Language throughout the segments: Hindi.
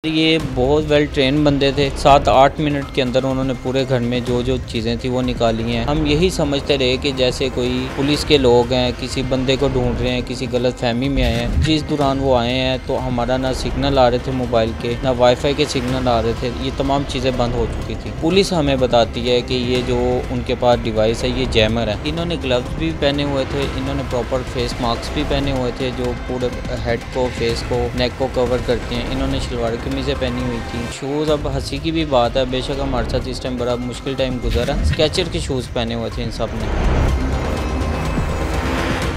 ये बहुत वेल ट्रेन बंदे थे। 7-8 मिनट के अंदर उन्होंने पूरे घर में जो जो चीज़ें थी वो निकाली हैं। हम यही समझते रहे कि जैसे कोई पुलिस के लोग हैं, किसी बंदे को ढूंढ रहे हैं, किसी गलत फहमी में आए हैं। जिस दौरान वो आए हैं तो हमारा ना सिग्नल आ रहे थे मोबाइल के, ना वाईफाई के सिग्नल आ रहे थे। ये तमाम चीज़ें बंद हो चुकी थी। पुलिस हमें बताती है कि ये जो उनके पास डिवाइस है ये जैमर है। इन्होंने ग्लव्स भी पहने हुए थे, इन्होंने प्रॉपर फेस मास्क भी पहने हुए थे जो पूरे हेड को, फेस को, नेक को कवर करते हैं। इन्होंने शलवार कमीज़ें पहनी हुई थी। शूज़, अब हंसी की भी बात है, बेशक हमारे साथ इस टाइम बड़ा मुश्किल टाइम गुजरा। स्केचर के शूज़ पहने हुए थे इन सब ने।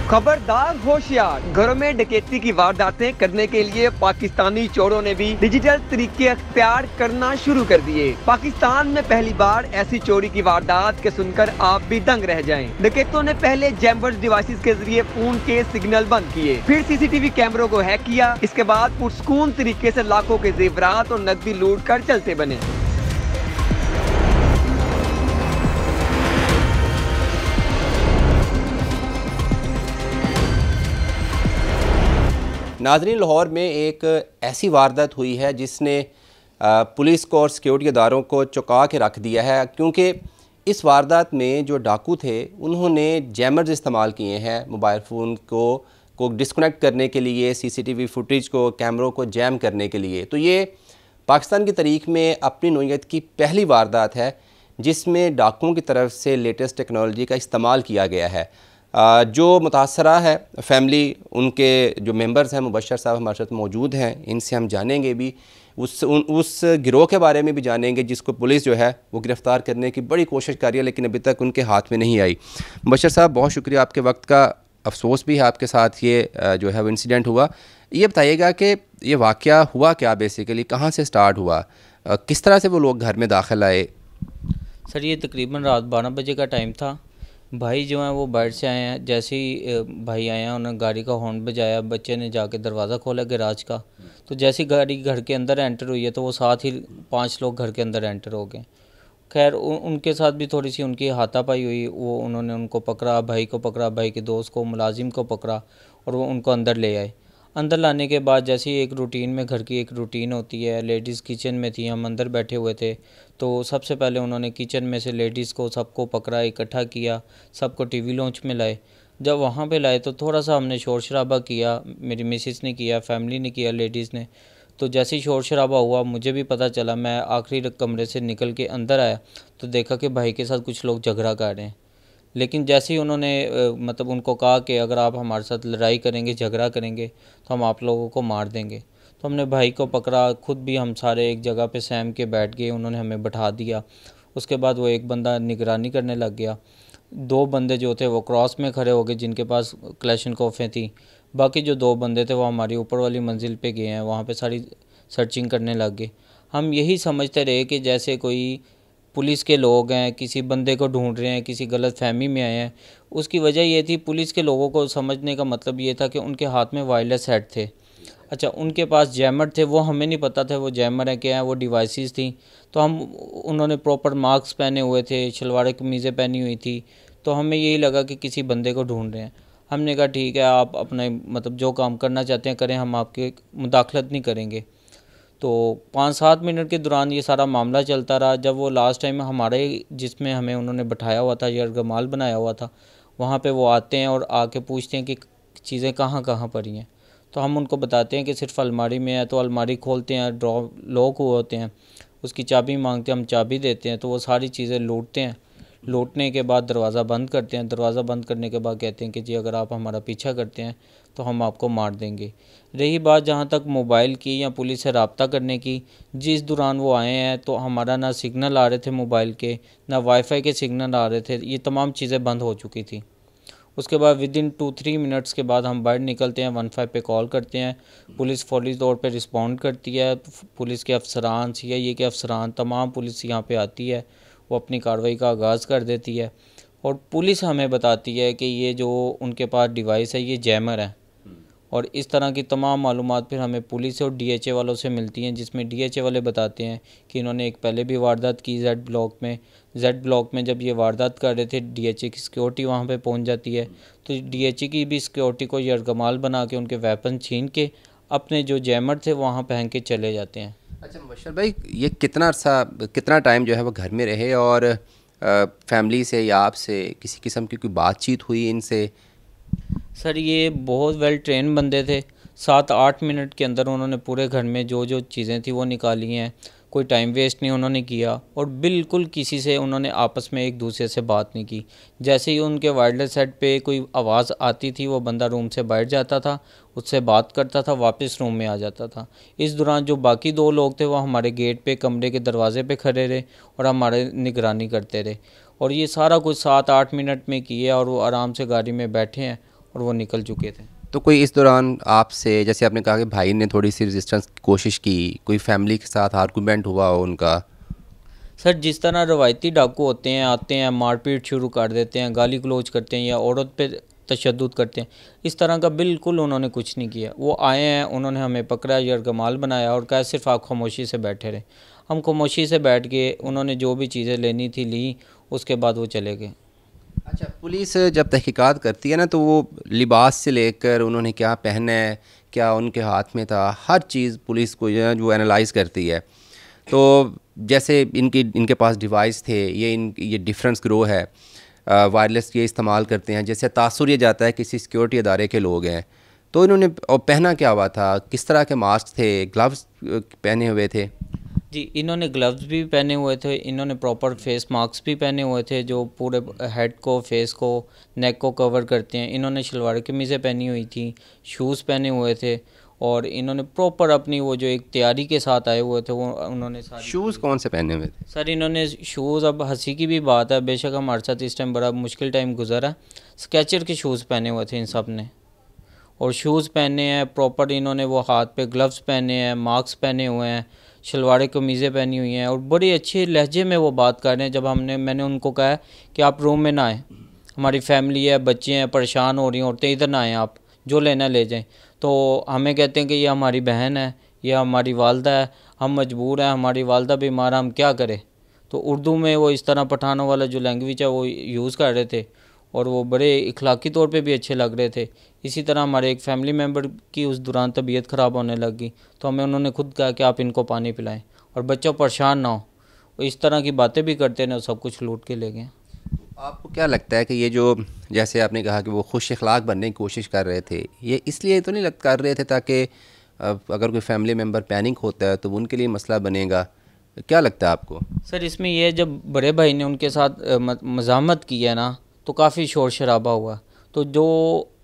खबरदार, होशियार। घरों में डकैती की वारदातें करने के लिए पाकिस्तानी चोरों ने भी डिजिटल तरीके अख्तियार करना शुरू कर दिए। पाकिस्तान में पहली बार ऐसी चोरी की वारदात के सुनकर आप भी दंग रह जाएं। डकैतों ने पहले जैमर्स डिवाइसेस के जरिए फोन के सिग्नल बंद किए, फिर सीसीटीवी कैमरों को हैक किया। इसके बाद पुरसकून तरीके से लाखों के जेवरात और नकदी लूट कर चलते बने। नाज़रीन, लाहौर में एक ऐसी वारदात हुई है जिसने पुलिस को और सिक्योरिटी इदारों को चौंका के रख दिया है, क्योंकि इस वारदात में जो डाकू थे उन्होंने जैमर्स इस्तेमाल किए हैं मोबाइल फ़ोन को डिस्कनेक्ट करने के लिए, सीसीटीवी फुटेज को, कैमरों को जैम करने के लिए। तो ये पाकिस्तान की तारीख में अपनी नौइयत की पहली वारदात है जिसमें डाकुओं की तरफ से लेटेस्ट टेक्नोलॉजी का इस्तेमाल किया गया है। जो मुतासरा है फैमिली, उनके जो मेंबर्स हैं, मुबशर साहब हमारे साथ मौजूद हैं, इनसे हम जानेंगे भी उस गिरोह के बारे में भी जानेंगे जिसको पुलिस जो है वो गिरफ़्तार करने की बड़ी कोशिश कर रही है लेकिन अभी तक उनके हाथ में नहीं आई। मुबशर साहब, बहुत शुक्रिया आपके वक्त का। अफसोस भी है आपके साथ ये जो है वो इंसिडेंट हुआ। ये बताइएगा कि ये वाक़या हुआ क्या, बेसिकली कहाँ से स्टार्ट हुआ, किस तरह से वो लोग घर में दाखिल आए? सर, ये तकरीबन रात 12 बजे का टाइम था। भाई जो हैं वो बाहर से आए हैं। जैसे ही भाई आए हैं उन्होंने गाड़ी का हॉर्न बजाया। बच्चे ने जाके दरवाज़ा खोला गैराज का। तो जैसी गाड़ी घर के अंदर एंटर हुई है तो वो साथ ही 5 लोग घर के अंदर एंटर हो गए। खैर उनके साथ भी थोड़ी सी उनकी हाथापाई हुई। वो उन्होंने उनको पकड़ा, भाई को पकड़ा, भाई के दोस्त को, मुलाजिम को पकड़ा और वो उनको अंदर ले आए। अंदर लाने के बाद जैसे ही एक रूटीन में, घर की एक रूटीन होती है, लेडीज़ किचन में थी, हम अंदर बैठे हुए थे। तो सबसे पहले उन्होंने किचन में से लेडीज़ को सबको पकड़ा, इकट्ठा किया, सबको टीवी लॉन्च में लाए। जब वहाँ पे लाए तो थोड़ा सा हमने शोर शराबा किया, मेरी मिसिस ने किया, फैमिली ने किया, लेडीज़ ने। तो जैसे ही शोर शराबा हुआ मुझे भी पता चला। मैं आखिरी कमरे से निकल के अंदर आया तो देखा कि भाई के साथ कुछ लोग झगड़ा कर रहे हैं। लेकिन जैसे ही उन्होंने मतलब उनको कहा कि अगर आप हमारे साथ लड़ाई करेंगे, झगड़ा करेंगे तो हम आप लोगों को मार देंगे। तो हमने भाई को पकड़ा, खुद भी हम सारे एक जगह पे सहम के बैठ गए। उन्होंने हमें बैठा दिया। उसके बाद वो एक बंदा निगरानी करने लग गया। 2 बंदे जो थे वो क्रॉस में खड़े हो गए जिनके पास क्लैशनकोफ़ें थी। बाकी जो 2 बंदे थे वो हमारी ऊपर वाली मंजिल पे गए हैं, वहाँ पे सारी सर्चिंग करने लग गए। हम यही समझते रहे कि जैसे कोई पुलिस के लोग हैं, किसी बंदे को ढूंढ रहे हैं, किसी गलत फहमी में आए हैं। उसकी वजह ये थी, पुलिस के लोगों को समझने का मतलब ये था कि उनके हाथ में वायरलेस हेड थे। अच्छा, उनके पास जैमर थे, वो हमें नहीं पता था वो जैमर है क्या है, वो डिवाइसेस थी। तो उन्होंने प्रॉपर मास्क पहने हुए थे, शलवार कमीज़ें पहनी हुई थी। तो हमें यही लगा कि किसी बंदे को ढूंढ रहे हैं। हमने कहा ठीक है, आप अपने मतलब जो काम करना चाहते हैं करें, हम आपके मुदाखलत नहीं करेंगे। तो 5-7 मिनट के दौरान ये सारा मामला चलता रहा। जब वो लास्ट टाइम हमारे जिसमें हमें उन्होंने बैठाया हुआ था, यरगमाल बनाया हुआ था, वहाँ पे वो आते हैं और आके पूछते हैं कि चीज़ें कहाँ कहाँ पड़ी हैं। तो हम उनको बताते हैं कि सिर्फ अलमारी में है। तो अलमारी खोलते हैं, ड्रॉ लॉक हुए होते हैं, उसकी चाबी मांगते हैं, हम चाबी देते हैं। तो वो सारी चीज़ें लूटते हैं। लूटने के बाद दरवाज़ा बंद करते हैं। दरवाज़ा बंद करने के बाद कहते हैं कि जी अगर आप हमारा पीछा करते हैं तो हम आपको मार देंगे। रही बात जहाँ तक मोबाइल की या पुलिस से रब्ता करने की, जिस दौरान वो आए हैं तो हमारा ना सिग्नल आ रहे थे मोबाइल के, ना वाईफाई के सिग्नल आ रहे थे। ये तमाम चीज़ें बंद हो चुकी थी। उसके बाद विदिन 2-3 मिनट्स के बाद हम बाहर निकलते हैं, 15 पे कॉल करते हैं। पुलिस फौरी तौर पे रिस्पॉन्ड करती है। पुलिस के अफसरान, CIA के अफसरान, तमाम पुलिस यहाँ पे आती है। वो अपनी कार्रवाई का आगाज़ कर देती है और पुलिस हमें बताती है कि ये जो उनके पास डिवाइस है ये जैमर है। और इस तरह की तमाम मालूमात फिर हमें पुलिस और DHA वालों से मिलती हैं, जिसमें DHA वाले बताते हैं कि इन्होंने एक पहले भी वारदात की जेड ब्लॉक में जब ये वारदात कर रहे थे DHA की सिक्योरिटी वहाँ पे पहुँच जाती है। तो DHA की भी सिक्योरिटी को यरगमाल बना के उनके वेपन छीन के अपने जो जैमर थे वहाँ पहन के चले जाते हैं। अच्छा मुबशर भाई, ये कितना टाइम जो है वो घर में रहे और फैमिली से या आपसे किसी किस्म की कोई बातचीत हुई इनसे? सर ये बहुत वेल ट्रेन बंदे थे, 7-8 मिनट के अंदर उन्होंने पूरे घर में जो जो चीज़ें थी वो निकाली हैं, कोई टाइम वेस्ट नहीं उन्होंने किया और बिल्कुल किसी से उन्होंने आपस में एक दूसरे से बात नहीं की। जैसे ही उनके वायरलेस सेट पे कोई आवाज़ आती थी वो बंदा रूम से बैठ जाता था, उससे बात करता था, वापस रूम में आ जाता था। इस दौरान जो बाकी 2 लोग थे वो हमारे गेट पे कमरे के दरवाजे पे खड़े रहे और हमारे निगरानी करते रहे और ये सारा कुछ 7-8 मिनट में किया और वो आराम से गाड़ी में बैठे हैं और वो निकल चुके थे। तो कोई इस दौरान आपसे, जैसे आपने कहा कि भाई ने थोड़ी सी रेजिस्टेंस की कोशिश की, कोई फैमिली के साथ आर्गूमेंट हुआ हो उनका? सर जिस तरह रवायती डाकू होते हैं, आते हैं मारपीट शुरू कर देते हैं, गाली गलौज करते हैं या औरत पे तशद्दुद करते हैं, इस तरह का बिल्कुल उन्होंने कुछ नहीं किया। वो आए हैं, उन्होंने हमें पकड़ा, यरगमाल बनाया और कहा सिर्फ आप खामोशी से बैठे रहे। हम खामोशी से बैठ के उन्होंने जो भी चीज़ें लेनी थी ली, उसके बाद वो चले गए। अच्छा, पुलिस जब तहकीकात करती है ना तो वो लिबास से लेकर उन्होंने क्या पहना है, क्या उनके हाथ में था, हर चीज़ पुलिस को जो एनालाइज़ करती है। तो जैसे इनके पास डिवाइस थे, ये डिफरेंस ग्रो है, वायरलेस ये इस्तेमाल करते हैं, जैसे तासुर ये जाता है किसी सिक्योरिटी अदारे के लोग हैं। तो इन्होंने और पहना क्या हुआ था, किस तरह के मास्क थे, ग्लव्स पहने हुए थे? जी, इन्होंने ग्लव्स भी पहने हुए थे, इन्होंने प्रॉपर फेस मास्क भी पहने हुए थे जो पूरे हेड को, फेस को, नेक को कवर करते हैं। इन्होंने शलवार कमीज़ें पहनी हुई थी, शूज़ पहने हुए थे और इन्होंने प्रॉपर अपनी वो जो एक तैयारी के साथ आए हुए थे वो उन्होंने सारी। शूज़ कौन से पहने हुए थे? सर इन्होंने शूज़, अब हंसी की भी बात है, बेशक हमारे साथ इस टाइम बड़ा मुश्किल टाइम गुजरा, स्केचर के शूज़ पहने हुए थे इन सब ने और शूज़ पहने हैं प्रॉपर। इन्होंने वो हाथ पे ग्लव्स पहने हैं, मास्क पहने हुए हैं, शलवार कमीज़ें पहनी हुई हैं और बड़ी अच्छे लहजे में वो बात कर रहे हैं। जब मैंने उनको कहा कि आप रूम में ना आएँ, हमारी फैमिली है, बच्चे हैं, परेशान हो रही हैं औरतें, इधर ना आएँ, आप जो लेना ले जाएं। तो हमें कहते हैं कि ये हमारी बहन है, ये हमारी वालदा है, हम मजबूर हैं, हमारी वालदा बीमार, हम क्या करें। तो उर्दू में वो इस तरह पठानों वाला जो लैंग्वेज है वो यूज़ कर रहे थे और वो बड़े इखलाकी तौर पे भी अच्छे लग रहे थे। इसी तरह हमारे एक फैमिली मेम्बर की उस दौरान तबीयत ख़राब होने लगी तो हमें उन्होंने खुद कहा कि आप इनको पानी पिलाएं और बच्चा परेशान ना हो। इस तरह की बातें भी करते हैं, सब कुछ लूट के ले गए। आपको क्या लगता है कि ये जो, जैसे आपने कहा कि वो खुश अखलाक बनने की कोशिश कर रहे थे, ये इसलिए तो नहीं कर रहे थे ताकि अगर कोई फैमिली मेम्बर पैनिक होता है तो उनके लिए मसला बनेगा? क्या लगता है आपको? सर इसमें यह, जब बड़े भाई ने उनके साथ मज़ामत की है ना तो काफ़ी शोर शराबा हुआ। तो जो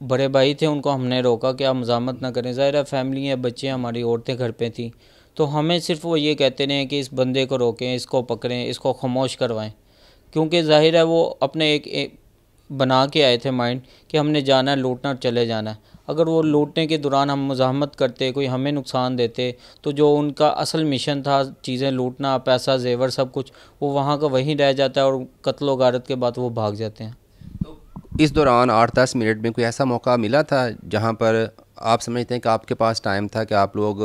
बड़े भाई थे उनको हमने रोका कि आप मज़ामत ना करें, ज़ाहिर है फैमिली है, बच्चे हैं, हमारी औरतें घर पे थी। तो हमें सिर्फ वो ये कहते रहे कि इस बंदे को रोकें, इसको पकड़ें, इसको खामोश करवाएं, क्योंकि ज़ाहिर है वो अपने एक बना के आए थे माइंड कि हमने जाना है, लूटना, चले जाना है। अगर वो लूटने के दौरान हम मुज़ाहमत करते, कोई हमें नुकसान देते, तो जो उनका असल मिशन था, चीज़ें लूटना, पैसा, जेवर, सब कुछ, वो वहाँ का वहीं रह जाता है और कत्ल गारत के बाद वो भाग जाते हैं। तो इस दौरान 8-10 मिनट में कोई ऐसा मौका मिला था जहाँ पर आप समझते हैं कि आपके पास टाइम था कि आप लोग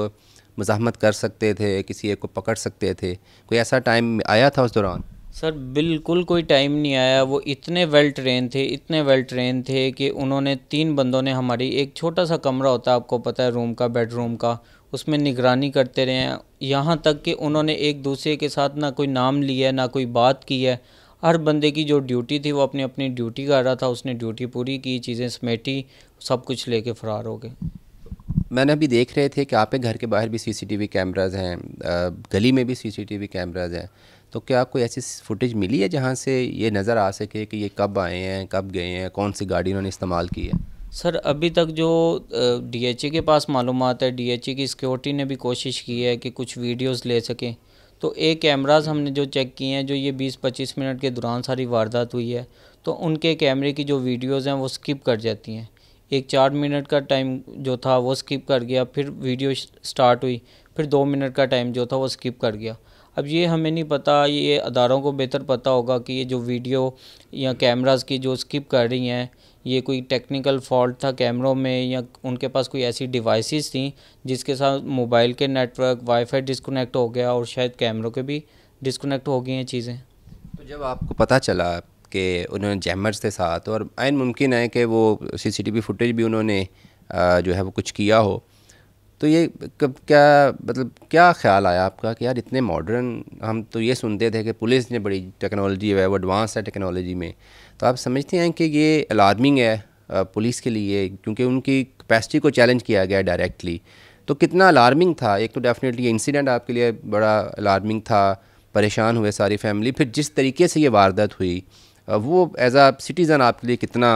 मुज़ाहमत कर सकते थे, किसी एक को पकड़ सकते थे? कोई ऐसा टाइम आया था उस दौरान? सर बिल्कुल कोई टाइम नहीं आया। वो इतने वेल ट्रेन थे, इतने वेल ट्रेन थे कि उन्होंने 3 बंदों ने हमारी, एक छोटा सा कमरा होता है आपको पता है रूम का, बेडरूम का, उसमें निगरानी करते रहे हैं। यहाँ तक कि उन्होंने एक दूसरे के साथ ना कोई नाम लिया है, ना कोई बात की है। हर बंदे की जो ड्यूटी थी वो अपनी अपनी ड्यूटी कर रहा था, उसने ड्यूटी पूरी की, चीज़ें समेटी, सब कुछ लेके फ़रार हो गए। मैंने अभी देख रहे थे कि आपके घर के बाहर भी सीसीटीवी कैमराज़ हैं, गली में भी सीसीटीवी कैमराज़ हैं। तो क्या कोई ऐसी फुटेज मिली है जहाँ से ये नज़र आ सके कि ये कब आए हैं, कब गए हैं, कौन सी गाड़ी उन्होंने इस्तेमाल की है? सर अभी तक जो डीएचए के पास मालूमात है, डीएचए की सिक्योरिटी ने भी कोशिश की है कि कुछ वीडियोस ले सकें। तो एक कैमरास हमने जो चेक किए हैं, जो ये 20-25 मिनट के दौरान सारी वारदात हुई है, तो उनके कैमरे की जो वीडियोस हैं वो स्किप कर जाती हैं। एक 4 मिनट का टाइम जो था वो स्किप कर गया, फिर वीडियो स्टार्ट हुई, फिर 2 मिनट का टाइम जो था वो स्किप कर गया। अब ये हमें नहीं पता, ये अदारों को बेहतर पता होगा कि ये जो वीडियो या कैमरास की जो स्किप कर रही हैं, ये कोई टेक्निकल फॉल्ट था कैमरों में या उनके पास कोई ऐसी डिवाइसेस थी जिसके साथ मोबाइल के नेटवर्क, वाईफाई डिस्कनेक्ट हो गया और शायद कैमरों के भी डिस्कनेक्ट हो गई हैं चीज़ें। तो जब आपको पता चला कि उन्होंने जैमर्स थे साथ, और आइन मुमकिन है कि वो सीसीटीवी फुटेज भी उन्होंने जो है वो कुछ किया हो, तो ये कब क्या मतलब क्या ख्याल आया आपका कि यार इतने मॉडर्न, हम तो ये सुनते थे कि पुलिस ने बड़ी टेक्नोलॉजी है, वो एडवांस है टेक्नोलॉजी में, तो आप समझते हैं कि ये अलार्मिंग है पुलिस के लिए, क्योंकि उनकी कैपेसिटी को चैलेंज किया गया डायरेक्टली, तो कितना अलार्मिंग था? एक तो डेफिनेटली ये इंसिडेंट आपके लिए बड़ा अलार्मिंग था, परेशान हुए सारी फैमिली, फिर जिस तरीके से ये वारदात हुई वो एज आ सिटीज़न आपके लिए कितना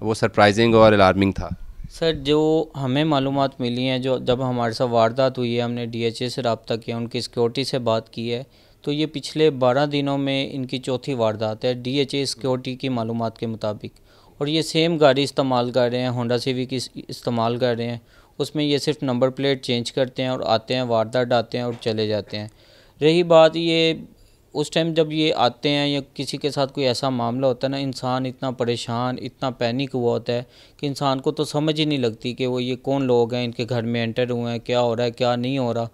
वो सरप्राइजिंग और अलार्मिंग था? सर, जो हमें मालूमात मिली हैं, जो जब हमारे साथ वारदात हुई है, हमने डीएचए से रब्ता किया, उनकी सिक्योरिटी से बात की है, तो ये पिछले 12 दिनों में इनकी चौथी वारदात है डीएचए सिक्योरिटी की मालूमात के मुताबिक। और ये सेम गाड़ी इस्तेमाल कर रहे हैं, होंडा सिविक इस्तेमाल कर रहे हैं, उसमें ये सिर्फ नंबर प्लेट चेंज करते हैं और आते हैं, वारदात डालते हैं और चले जाते हैं। रही बात ये उस टाइम जब ये आते हैं या किसी के साथ कोई ऐसा मामला होता है ना, इंसान इतना परेशान, इतना पैनिक हुआ होता है कि इंसान को तो समझ ही नहीं लगती कि वो ये कौन लोग हैं, इनके घर में एंटर हुए हैं, क्या हो रहा है क्या नहीं हो रहा,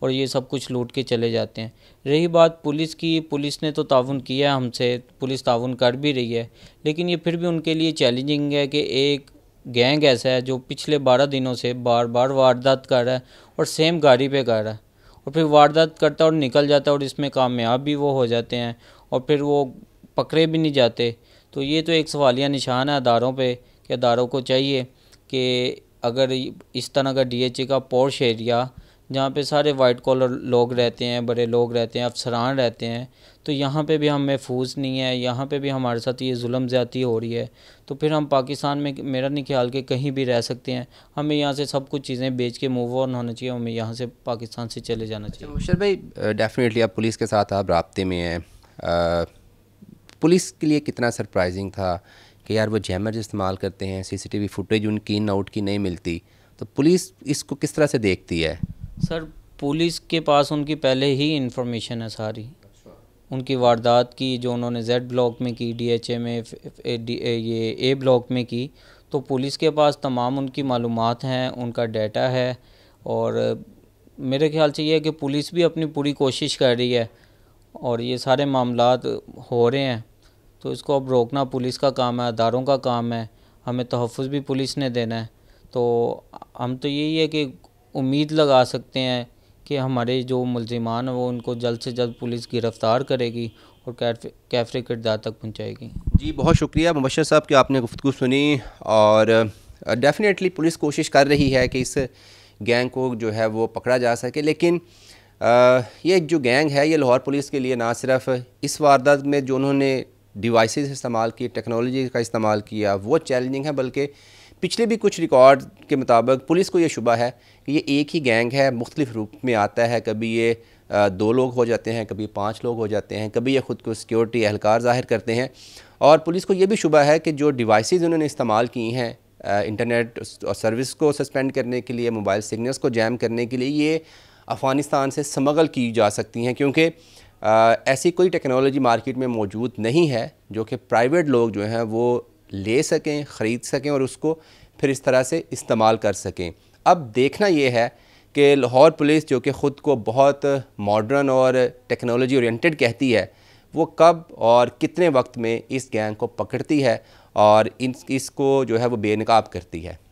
और ये सब कुछ लूट के चले जाते हैं। रही बात पुलिस की, पुलिस ने तो ताउन किया है हमसे, पुलिस ताउन कर भी रही है, लेकिन ये फिर भी उनके लिए चैलेंजिंग है कि एक गैंग ऐसा है जो पिछले 12 दिनों से बार बार वारदात कर रहा है और सेम गाड़ी पे कर रहा है, और फिर वारदात करता और निकल जाता है, और इसमें कामयाब भी वो हो जाते हैं और फिर वो पकड़े भी नहीं जाते। तो ये तो एक सवालिया निशान है अदारों पे कि अदारों को चाहिए कि अगर इस तरह का डीएचए का पॉश एरिया जहाँ पे सारे वाइट कॉलर लोग रहते हैं, बड़े लोग रहते हैं, अफसरान रहते हैं, तो यहाँ पे भी हम महफूज नहीं है, यहाँ पे भी हमारे साथ ये जुल्म ज़्यादती हो रही है, तो फिर हम पाकिस्तान में मेरा नहीं ख्याल कि कहीं भी रह सकते हैं। हमें यहाँ से सब कुछ चीज़ें बेच के मूव ऑन होना चाहिए, हमें यहाँ से पाकिस्तान से चले जाना चाहिए। मुशर्रफ भाई, डेफिनेटली आप पुलिस के साथ आप राब्ते में हैं, पुलिस के लिए कितना सरप्राइजिंग था कि यार वो जैमर इस्तेमाल करते हैं, सीसीटीवी फुटेज उनकी इन आउट की नहीं मिलती, तो पुलिस इसको किस तरह से देखती है? सर, पुलिस के पास उनकी पहले ही इंफॉर्मेशन है सारी उनकी वारदात की, जो उन्होंने जेड ब्लॉक में की, डीएचए में, ये ए ब्लॉक में की, तो पुलिस के पास तमाम उनकी मालूमात हैं, उनका डाटा है। और मेरे ख्याल से ये है कि पुलिस भी अपनी पूरी कोशिश कर रही है और ये सारे मामलात हो रहे हैं, तो इसको अब रोकना पुलिस का काम है, अदारों का काम है, हमें तहफ़्फ़ुज़ भी पुलिस ने देना है। तो हम तो यही है कि उम्मीद लगा सकते हैं कि हमारे जो मुल्ज़िमान हैं वो उनको जल्द से जल्द पुलिस गिरफ़्तार करेगी और कैफ़रे किरदार तक पहुँचाएगी। जी, बहुत शुक्रिया मुबश्शिर साहब कि आपने गुफ्तगू सुनी, और डेफ़िनेटली पुलिस कोशिश कर रही है कि इस गैंग को जो है वो पकड़ा जा सके, लेकिन ये जो गैंग है ये लाहौर पुलिस के लिए ना सिर्फ इस वारदात में जो उन्होंने डिवाइसेस इस्तेमाल की, टेक्नोलॉजी का इस्तेमाल किया, वो चैलेंजिंग है, बल्कि पिछले भी कुछ रिकॉर्ड के मुताबिक पुलिस को ये शुबा है कि ये एक ही गैंग है, मुख्तलिफ रूप में आता है, कभी ये 2 लोग हो जाते हैं, कभी 5 लोग हो जाते हैं, कभी ये ख़ुद को सिक्योरिटी एहलकार ज़ाहिर करते हैं। और पुलिस को ये भी शुबा है कि जो डिवाइसेस उन्होंने इस्तेमाल की हैं इंटरनेट और सर्विस को सस्पेंड करने के लिए, मोबाइल सिग्नल्स को जैम करने के लिए, ये अफ़गानिस्तान से स्मगल की जा सकती हैं, क्योंकि ऐसी कोई टेक्नोलॉजी मार्केट में मौजूद नहीं है जो कि प्राइवेट लोग जो हैं वो ले सकें, ख़रीद सकें और उसको फिर इस तरह से इस्तेमाल कर सकें। अब देखना ये है कि लाहौर पुलिस जो कि ख़ुद को बहुत मॉडर्न और टेक्नोलॉजी ओरिएंटेड कहती है, वो कब और कितने वक्त में इस गैंग को पकड़ती है और इसको जो है वो बेनकाब करती है।